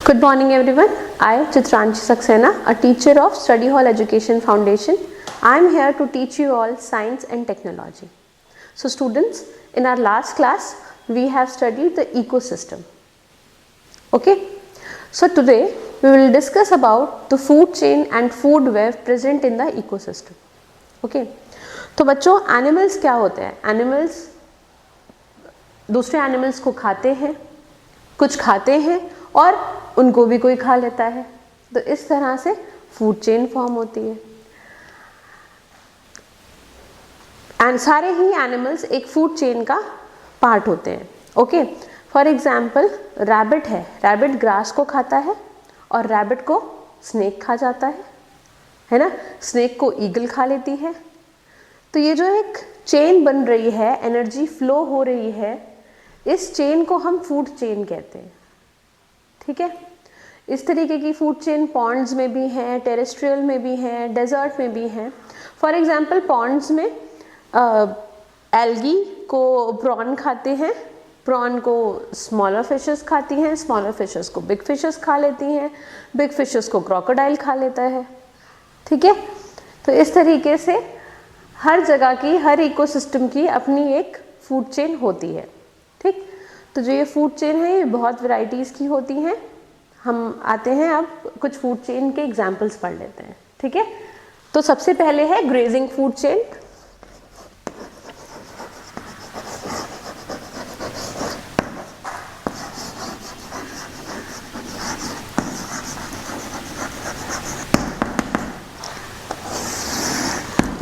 Good morning everyone. I am Chitranshi Saxena, a teacher of Study Hall Education Foundation. I am here to teach you all science and technology. So students, in our last class we have studied the ecosystem. Okay. So today we will discuss about the food chain and food web present in the ecosystem. Okay. तो बच्चों animals क्या होते हैं? Animals दूसरे animals को खाते हैं, कुछ खाते हैं और उनको भी कोई खा लेता है। तो इस तरह से फूड चेन फॉर्म होती है। एंड सारे ही एनिमल्स एक फूड चेन का पार्ट होते हैं। ओके, फॉर एग्जाम्पल रैबिट है, रैबिट ग्रास को खाता है और रैबिट को स्नेक खा जाता है ना। स्नेक को ईगल खा लेती है। तो ये जो एक चेन बन रही है, एनर्जी फ्लो हो रही है, इस चेन को हम फूड चेन कहते हैं। ठीक है, इस तरीके की फूड चेन पॉन्ड्स में भी हैं, टेरेस्ट्रियल में भी हैं, डेजर्ट में भी हैं। फॉर एग्जांपल पॉन्ड्स में एल्गी को प्रॉन खाते हैं, प्रॉन को स्मॉलर फिशेस खाती हैं, स्मॉलर फिशेस को बिग फिशेस खा लेती हैं, बिग फिशेस को क्रोकोडाइल खा लेता है। ठीक है, तो इस तरीके से हर जगह की, हर इकोसिस्टम की अपनी एक फूड चेन होती है। ठीक, तो जो ये फूड चेन है ये बहुत वैरायटीज़ की होती हैं। हम आते हैं अब कुछ फूड चेन के एग्जांपल्स पढ़ लेते हैं। ठीक है, तो सबसे पहले है grazing food chain.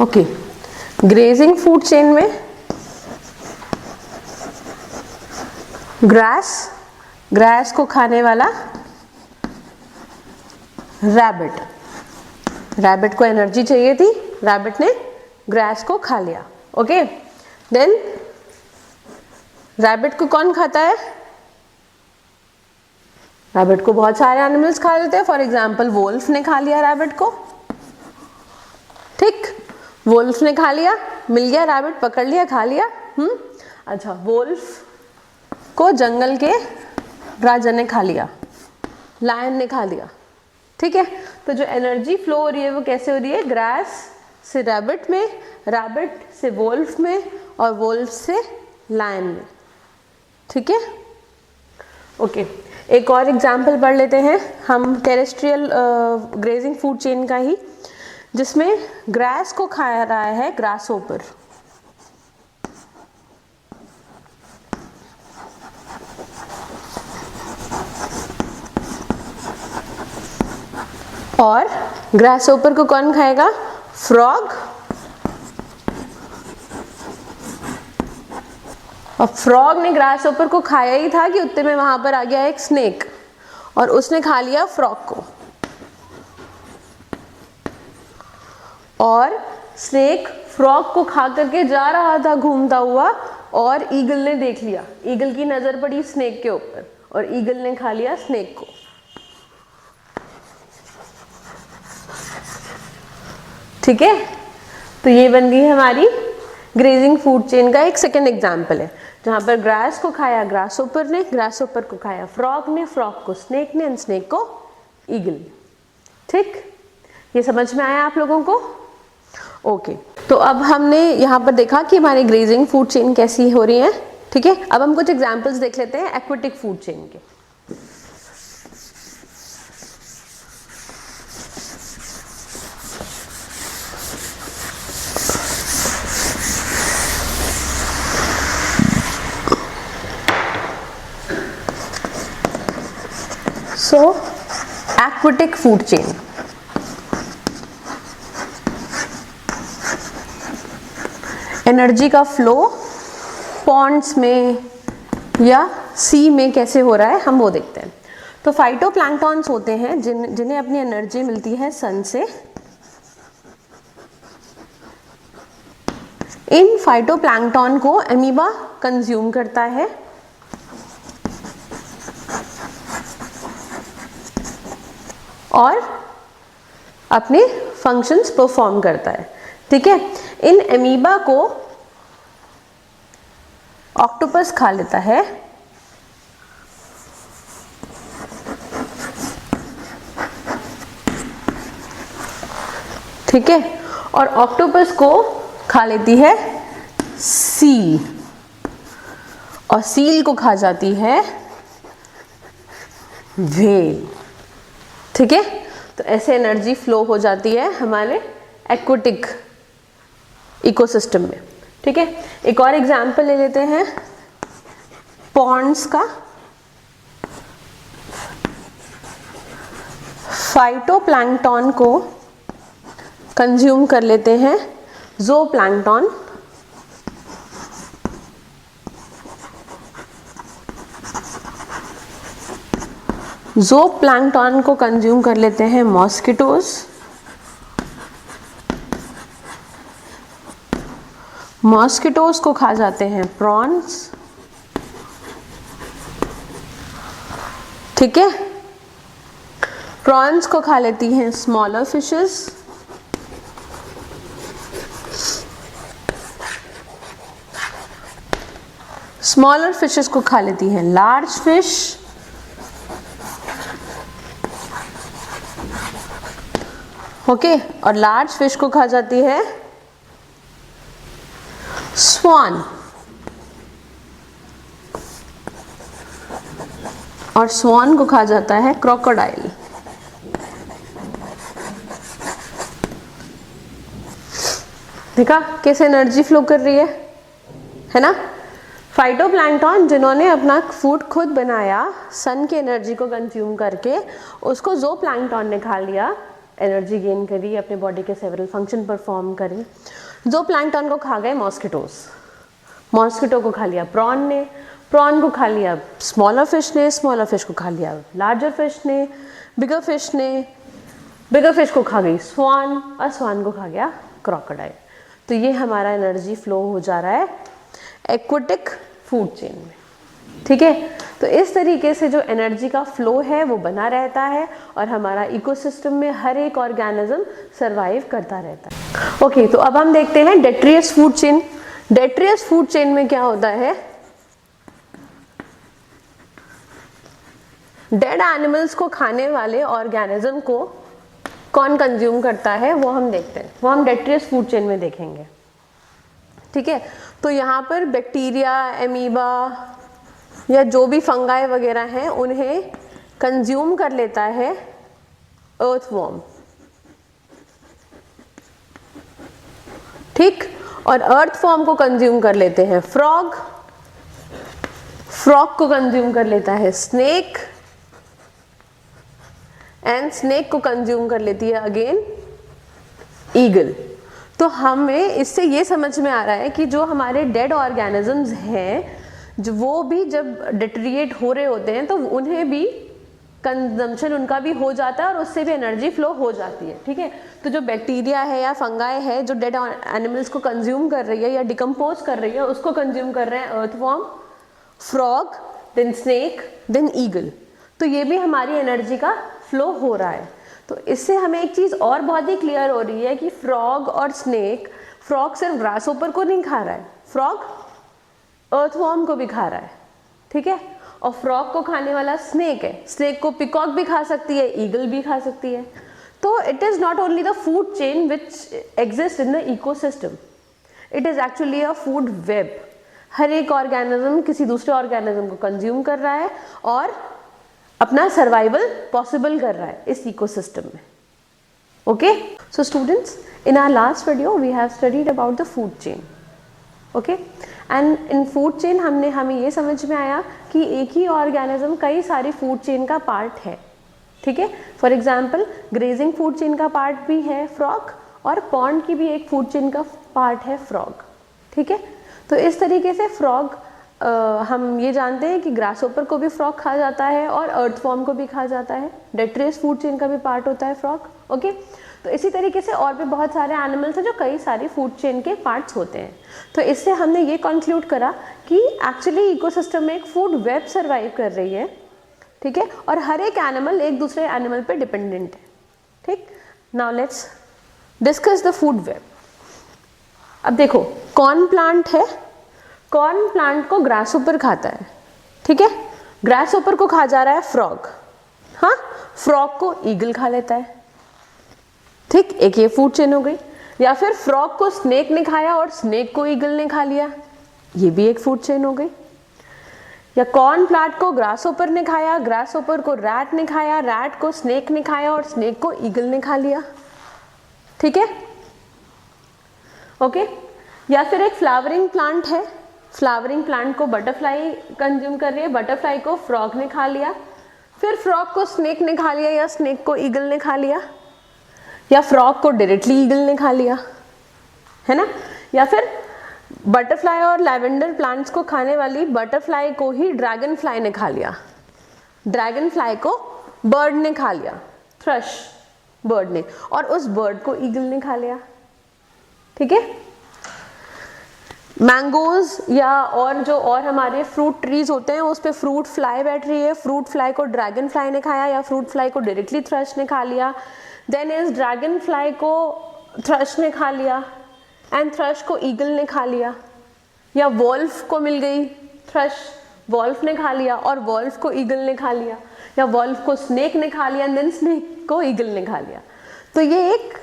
Okay, grazing food chain में ग्रास को खाने वाला रैबिट को एनर्जी चाहिए थी, रैबिट ने ग्रास को खा लिया। ओके, देन रैबिट को कौन खाता है? रैबिट को बहुत सारे एनिमल्स खा लेते हैं। फॉर एग्जाम्पल वोल्फ ने खा लिया रैबिट को। ठीक, वोल्फ ने खा लिया, मिल गया रैबिट, पकड़ लिया, खा लिया। अच्छा, वोल्फ को जंगल के राजा ने खा लिया, लायन ने खा लिया। ठीक है, तो जो एनर्जी फ्लो हो रही है वो कैसे हो रही है? ग्रास से रैबिट में, रैबिट से वोल्फ में और वोल्फ से लायन में। ठीक है, ओके, एक और एग्जांपल पढ़ लेते हैं हम टेरेस्ट्रियल ग्रेजिंग फूड चेन का ही, जिसमें ग्रास को खा रहा है ग्रासहोपर। और ग्रासहोपर को कौन खाएगा? फ्रॉग। और फ्रॉग ने ग्रासहोपर को खाया ही था कि उतने में वहां पर आ गया एक स्नेक और उसने खा लिया फ्रॉग को। और स्नेक फ्रॉग को खा करके जा रहा था घूमता हुआ और ईगल ने देख लिया, ईगल की नजर पड़ी स्नेक के ऊपर और ईगल ने खा लिया स्नेक को। ठीक है, तो ये बन गई हमारी ग्रेजिंग फूड चेन का एक सेकेंड एग्जाम्पल है, जहां पर ग्रास को खाया ग्रासहोपर ने, ग्रासहोपर को खाया फ्रॉग ने, फ्रॉग को स्नेक ने, एंड स्नेक को ईगल ने। ठीक, ये समझ में आया आप लोगों को? ओके, तो अब हमने यहाँ पर देखा कि हमारी ग्रेजिंग फूड चेन कैसी हो रही है। ठीक है, अब हम कुछ एग्जाम्पल्स देख लेते हैं एक्वेटिक फूड चेन के। So, aquatic food chain. Energy का फ्लो पॉन्ड्स में या सी में कैसे हो रहा है हम वो देखते हैं। तो फाइटोप्लैंक्टॉन्स होते हैं जिन्हें अपनी एनर्जी मिलती है सन से। इन फाइटोप्लैंक्टॉन को अमीबा कंज्यूम करता है और अपने फंक्शंस परफॉर्म करता है। ठीक है, इन अमीबा को ऑक्टोपस खा लेता है ठीक है, और ऑक्टोपस को खा लेती है सील, और सील को खा जाती है व्हेल। ठीक है, तो ऐसे एनर्जी फ्लो हो जाती है हमारे एक्वेटिक इकोसिस्टम में। ठीक है, एक और एग्जांपल ले लेते हैं पॉन्ड्स का। फाइटोप्लैंक्टन को कंज्यूम कर लेते हैं ज़ूप्लैंक्टन, ज़ूप्लैंक्टन को कंज्यूम कर लेते हैं मॉस्किटोज, मॉस्किटोज को खा जाते हैं प्रॉन्स। ठीक है, प्रॉन्स को खा लेती हैं स्मॉलर फिशेस, स्मॉलर फिशेस को खा लेती हैं लार्ज फिश, ओके, और लार्ज फिश को खा जाती है स्वान, और स्वान को खा जाता है क्रोकोडाइल। देखा कैसे एनर्जी फ्लो कर रही है ना। फाइटोप्लैंक्टन जिन्होंने अपना फूड खुद बनाया सन की एनर्जी को कंज्यूम करके, उसको ज़ूप्लैंक्टन ने खा लिया, एनर्जी गेन करी, अपने बॉडी के सेवरल फंक्शन परफॉर्म करी। ज़ूप्लैंक्टन को खा गए मॉस्किटोज, मॉस्किटो को खा लिया प्रॉन ने, प्रॉन को खा लिया स्मॉलर फिश ने, स्मॉलर फिश को खा लिया लार्जर फिश ने, बिगर फिश को खा गई स्वान, और स्वान को खा गया क्रोकोडाइल। तो ये हमारा एनर्जी फ्लो हो जा रहा है एक्वेटिक फूड चेन में। ठीक है, तो इस तरीके से जो एनर्जी का फ्लो है वो बना रहता है, और हमारा इकोसिस्टम में हर एक ऑर्गेनिज्म सरवाइव करता रहता है। ओके, तो अब हम देखते हैं डेट्रियस फूड चेन। डेट्रियस फूड चेन में क्या होता है, डेड एनिमल्स को खाने वाले ऑर्गेनिज्म को कौन कंज्यूम करता है वो हम देखते हैं, वो हम डेट्रियस फूड चेन में देखेंगे। ठीक है, तो यहाँ पर बैक्टीरिया, एमीबा या जो भी फंगाई वगैरह हैं उन्हें कंज्यूम कर लेता है अर्थवॉर्म। ठीक, और अर्थवॉर्म को कंज्यूम कर लेते हैं फ्रॉग, फ्रॉग को कंज्यूम कर लेता है स्नेक, एंड स्नेक को कंज्यूम कर लेती है अगेन ईगल। तो हमें इससे ये समझ में आ रहा है कि जो हमारे डेड ऑर्गेनिजम्स हैं, जो वो भी जब डिटेरिएट हो रहे होते हैं तो उन्हें भी कंजम्पशन उनका भी हो जाता है और उससे भी एनर्जी फ्लो हो जाती है। ठीक है, तो जो बैक्टीरिया है या फंगाई है जो डेड एनिमल्स को कंज्यूम कर रही है या डिकम्पोज कर रही है, उसको कंज्यूम कर रहे हैं earthworm, frog, then snake, then eagle. तो ये भी हमारी एनर्जी का फ्लो हो रहा है। तो इससे हमें एक चीज़ और बहुत ही क्लियर हो रही है कि फ्रॉग और स्नेक, फ्रॉग सिर्फ ग्रासहोपर को नहीं खा रहा है, फ्रॉग अर्थवॉर्म को भी खा रहा है। ठीक है, और फ्रॉग को खाने वाला स्नेक है, स्नेक को पिकॉक भी खा सकती है, ईगल भी खा सकती है। तो it is not only the food chain which exist in the ecosystem, it is actually a food web. हर एक ऑर्गेनिज्म किसी दूसरे ऑर्गेनिज्म को कंज्यूम कर रहा है और अपना सर्वाइवल पॉसिबल कर रहा है इस इकोसिस्टम में। Okay, so students, in our last video we have studied about the food chain. Okay, and in food chain हमें ये समझ में आया कि एक ही ऑर्गेनिज्म कई सारी फूड चेन का पार्ट है। ठीक है, for example grazing food chain का पार्ट भी है फ्रॉग, और पॉन्ड की भी एक फूड चेन का पार्ट है फ्रॉग। ठीक है, तो इस तरीके से फ्रॉग हम ये जानते हैं कि ग्रासहोपर को भी फ्रॉग खा जाता है और अर्थवॉर्म को भी खा जाता है, डेट्रियस फूड चेन का भी पार्ट होता है फ्रॉग। ओके, तो इसी तरीके से और भी बहुत सारे एनिमल्स हैं जो कई सारी फूड चेन के पार्ट्स होते हैं। तो इससे हमने ये कंक्लूड करा कि एक्चुअली इकोसिस्टम में एक फूड वेब सर्वाइव कर रही है। ठीक है, और हर एक एनिमल एक दूसरे एनिमल पे डिपेंडेंट है। ठीक, now let's discuss the food web. अब देखो, कॉर्न प्लांट है, कॉर्न प्लांट को ग्रासहोपर खाता है। ठीक है, ग्रासहोपर को खा जा रहा है फ्रॉग, हाँ, फ्रॉग को ईगल खा लेता है। ठीक, एक ये फूड चेन हो गई। या फिर फ्रॉग को स्नेक ने खाया और स्नेक को ईगल ने खा लिया, ये भी एक फूड चेन हो गई। या कॉर्न प्लांट को ग्रासहोपर ने खाया, ग्रासहोपर को रैट ने खाया, रैट को स्नेक ने खाया और स्नेक को ईगल ने खा लिया। ठीक है, ओके। या फिर एक फ्लावरिंग प्लांट है, फ्लावरिंग प्लांट को बटरफ्लाई कंज्यूम कर रही है, बटरफ्लाई को फ्रॉग ने खा लिया, फिर फ्रॉग को स्नेक ने खा लिया या स्नेक को ईगल ने खा लिया, या फ्रॉग को डायरेक्टली ईगल ने खा लिया, है ना। या फिर बटरफ्लाई और लैवेंडर प्लांट्स को खाने वाली बटरफ्लाई को ही ड्रैगन फ्लाई ने खा लिया, ड्रैगन फ्लाई को बर्ड ने खा लिया, थ्रश बर्ड ने, और उस बर्ड को ईगल ने खा लिया। ठीक है, मैंगोज या और जो और हमारे फ्रूट ट्रीज होते हैं उस पे फ्रूट फ्लाई बैठ रही है, फ्रूट फ्लाई को ड्रैगन फ्लाई ने खाया या फ्रूट फ्लाई को डायरेक्टली थ्रश ने खा लिया, देन इस ड्रैगन फ्लाई को थ्रश ने खा लिया एंड थ्रश को ईगल ने खा लिया, या वॉल्फ को मिल गई थ्रश, वॉल्फ ने खा लिया और वॉल्फ को ईगल ने खा लिया, या वॉल्फ को स्नेक ने खा लिया एंड देन स्नेक को ईगल ने खा लिया। तो ये एक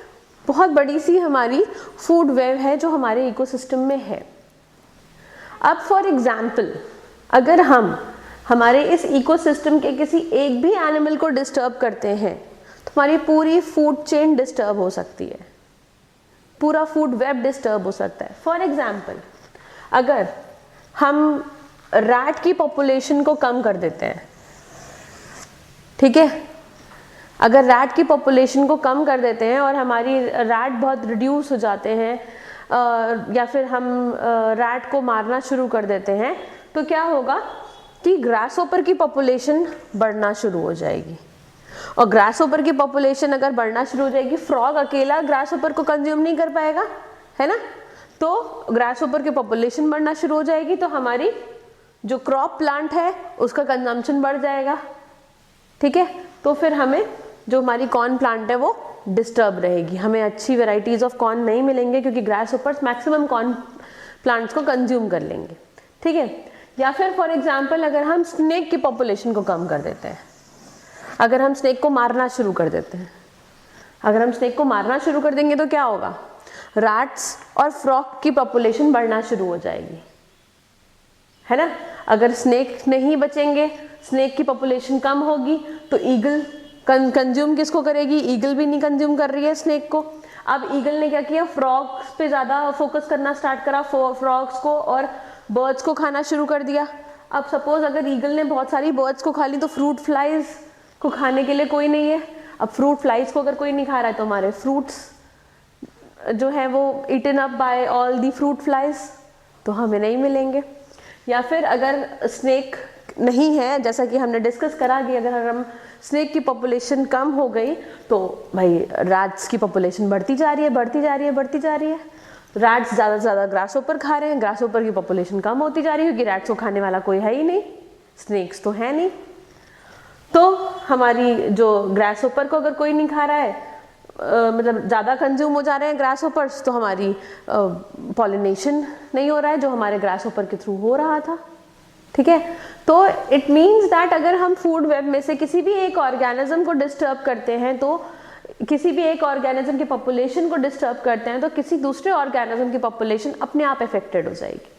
बहुत बड़ी सी हमारी फूड वेब है जो हमारे इकोसिस्टम में है। अब फॉर एग्जाम्पल अगर हम हमारे इस इकोसिस्टम के किसी एक भी एनिमल को डिस्टर्ब करते हैं तो हमारी पूरी फूड चेन डिस्टर्ब हो सकती है, पूरा फूड वेब डिस्टर्ब हो सकता है। फॉर एग्जाम्पल अगर हम रैट की पॉपुलेशन को कम कर देते हैं, ठीक है, अगर रैट की पॉपुलेशन को कम कर देते हैं और हमारी रैट बहुत रिड्यूस हो जाते हैं या फिर हम रैट को मारना शुरू कर देते हैं तो क्या होगा कि ग्रासहोपर की पॉपुलेशन बढ़ना शुरू हो जाएगी। और ग्रासहोपर की पॉपुलेशन अगर बढ़ना शुरू हो जाएगी, फ्रॉग अकेला ग्रासहोपर को कंज्यूम नहीं कर पाएगा, है ना, तो ग्रासहोपर की पॉपुलेशन बढ़ना शुरू हो जाएगी तो हमारी जो क्रॉप प्लांट है उसका कंजम्पशन बढ़ जाएगा। ठीक है, तो फिर हमें जो हमारी कॉर्न प्लांट है वो डिस्टर्ब रहेगी, हमें अच्छी वेराइटीज ऑफ कॉर्न नहीं मिलेंगे क्योंकि ग्रासहोपर्स मैक्सिमम कॉर्न प्लांट्स को कंज्यूम कर लेंगे। ठीक है, या फिर फॉर एग्जांपल अगर हम स्नेक की पॉपुलेशन को कम कर देते हैं, अगर हम स्नेक को मारना शुरू कर देते हैं, अगर हम स्नेक को मारना शुरू कर देंगे तो क्या होगा, रैट्स और फ्रॉग की पॉपुलेशन बढ़ना शुरू हो जाएगी, है ना। अगर स्नेक नहीं बचेंगे, स्नेक की पॉपुलेशन कम होगी तो ईगल कंज्यूम किसको करेगी, ईगल भी नहीं कंज्यूम कर रही है स्नेक को। अब ईगल ने क्या किया, फ्रॉग्स पे ज़्यादा फोकस करना स्टार्ट करा, फ्रॉग्स को और बर्ड्स को खाना शुरू कर दिया। अब सपोज अगर ईगल ने बहुत सारी बर्ड्स को खा ली तो फ्रूट फ्लाइज को खाने के लिए कोई नहीं है। अब फ्रूट फ्लाइज को अगर कोई नहीं खा रहा है तो हमारे फ्रूट्स जो है वो eaten up by all the fruit flies, तो हमें नहीं मिलेंगे। या फिर अगर स्नेक नहीं है, जैसा कि हमने डिस्कस करा कि अगर हम स्नेक की पॉपुलेशन कम हो गई तो भाई रैट्स की पॉपुलेशन बढ़ती जा रही है, बढ़ती जा रही है, बढ़ती जा रही है। रैट्स ज़्यादा से ज़्यादा ग्रासहोपर खा रहे हैं, ग्रासहोपर की पॉपुलेशन कम होती जा रही है क्योंकि रैट्स को खाने वाला कोई है ही नहीं, स्नेक्स तो है नहीं। तो हमारी जो ग्रासहोपर को अगर कोई नहीं खा रहा है, मतलब ज़्यादा कंज्यूम हो जा रहे हैं ग्रासहोपर्स, तो हमारी पॉलिनेशन नहीं हो रहा है जो हमारे ग्रासहोपर के थ्रू हो रहा था। ठीक है, तो इट मीन्स दैट अगर हम फूड वेब में से किसी भी एक ऑर्गेनिज्म को डिस्टर्ब करते हैं, तो किसी भी एक ऑर्गेनिज्म की पॉपुलेशन को डिस्टर्ब करते हैं तो किसी दूसरे ऑर्गेनिज्म की पॉपुलेशन अपने आप अफेक्टेड हो जाएगी।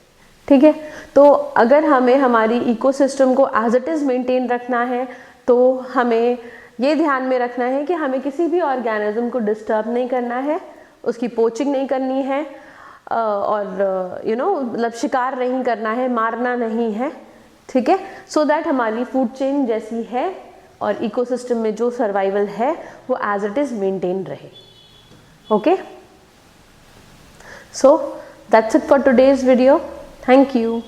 ठीक है, तो अगर हमें हमारी इकोसिस्टम को एज इट इज़ मेंटेन रखना है तो हमें ये ध्यान में रखना है कि हमें किसी भी ऑर्गेनिज्म को डिस्टर्ब नहीं करना है, उसकी पोचिंग नहीं करनी है और मतलब शिकार नहीं करना है, मारना नहीं है। ठीक है, सो दैट हमारी फूड चेन जैसी है और इकोसिस्टम में जो सर्वाइवल है वो एज इट इज़ मेंटेन रहे। Okay, so that's it for today's video. Thank you.